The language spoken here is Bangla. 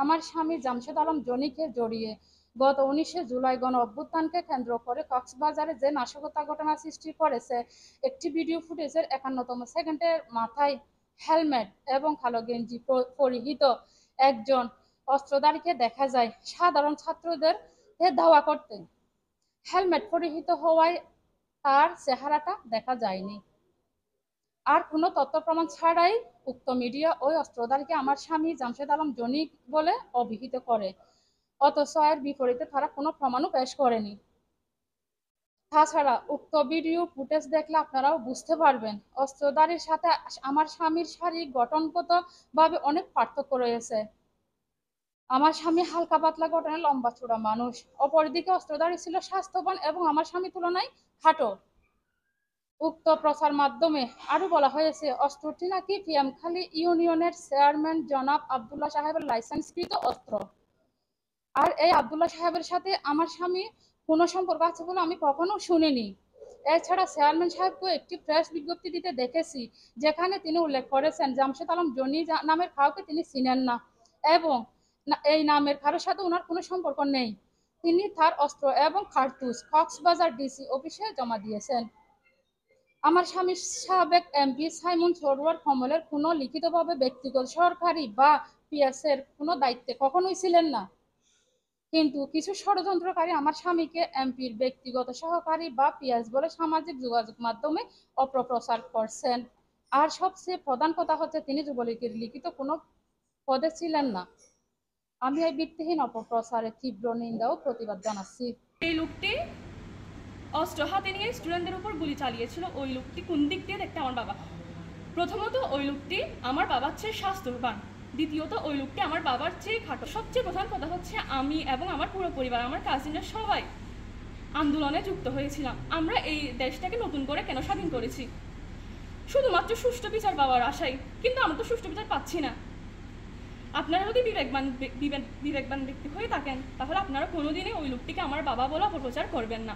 আমার স্বামী জামশেদ আলম জনিকে জড়িয়ে গত 19শে জুলাই গণ অভ্যুত্থানকে কেন্দ্র করে কক্সবাজারে যে নাশকতা ঘটনা সৃষ্টি করেছে, একটি ভিডিও ফুটেজের 51তম সেকেন্ডের মাথায় হেলমেট এবং কালো গেঞ্জি পরিহিত একজন অস্ত্রধারীকে দেখা যায় সাধারণ ছাত্রদের ধাওয়া করতে। হেলমেট পরিহিত হওয়ায় তার চেহারাটা দেখা যায়নি। আর কোনো তথ্য প্রমাণ ছাড়াই উক্ত মিডিয়া ওই অস্ত্রধারীকে আমার স্বামী জামশেদ আলম জনি বলে অভিহিত করে, অথচ এর বিপরীতে তারা কোনো প্রমাণও পেশ করেনি। তাছাড়া উক্ত ভিডিও ফুটেজ দেখলে আপনারাও বুঝতে পারবেন অস্ত্রধারীর সাথে আমার স্বামীর শারীরিক গঠনগতভাবে অনেক পার্থক্য রয়েছে। আমার স্বামী হালকা পাতলা গঠনের লম্বা চূড়া মানুষ, অপরদিকে অস্ত্রধারী ছিল স্বাস্থ্যবান এবং আমার স্বামীর তুলনায় খাটো। উক্ত প্রচার মাধ্যমে আরো বলা হয়েছে অস্ত্রটি নাকি পিএমখালী ইউনিয়নের চেয়ারম্যান জনাব আবদুল্লাহ সাহেবের লাইসেন্সকৃত অস্ত্র। আর এই আবদুল্লাহ সাহেবের সাথে আমার স্বামী কোনো সম্পর্ক আছে বলে আমি কখনো শুনিনি। এছাড়া চেয়ারম্যান সাহেবকে একটি প্রেস বিজ্ঞপ্তি দিতে দেখেছি, যেখানে তিনি উল্লেখ করেছেন জামশেদ আলম জনি নামের কাউকে তিনি চিনেন না এবং এই নামের কারোর সাথে ওনার কোনো সম্পর্ক নেই। তিনি তার অস্ত্র এবং কার্তুজ কক্সবাজার ডিসি অফিসে জমা দিয়েছেন। আমার স্বামী সাবেক এমপি সাইমন সরোয়ার কমলের কোনো লিখিতভাবে ব্যক্তিগত সরকারি বা পিএসের কোনো দায়িত্বে কখনোই ছিলেন না, কিন্তু কিছু ষড়যন্ত্রকারী আমার স্বামীকে এমপির ব্যক্তিগত সহকারী বা পিএস বলে সামাজিক যোগাযোগ মাধ্যমে অপপ্রচার করছেন। আর সবচেয়ে প্রধান কথা হচ্ছে তিনি যুবলীগের লিখিত কোনো পদে ছিলেন না। আমি এই ভিত্তিহীন অপপ্রচারের তীব্র নিন্দা ও প্রতিবাদ জানাচ্ছি। এই লোকটি অস্ত্র হাতে নিয়ে স্টুডেন্টদের উপর গুলি চালিয়েছিল। ওই লোকটি কোন দিক দিয়ে দেখতে আমার বাবা? প্রথমত ওই লোকটি আমার বাবার চেয়ে স্বাস্থ্যবান, দ্বিতীয়ত ওই লোকটি আমার বাবার চেয়ে খাটো। সবচেয়ে প্রধান কথা হচ্ছে আমি এবং আমার পুরো পরিবার, আমার কাজিনরা সবাই আন্দোলনে যুক্ত হয়েছিলাম। আমরা এই দেশটাকে নতুন করে কেন স্বাধীন করেছি? শুধুমাত্র সুষ্ঠু বিচার পাওয়ার আশায়, কিন্তু আমরা তো সুষ্ঠু বিচার পাচ্ছি না। আপনারা যদি বিবেকবান ব্যক্তি হয়ে থাকেন তাহলে আপনারা কোনোদিনই ওই লোকটিকে আমার বাবা বলে অপপ্রচার করবেন না।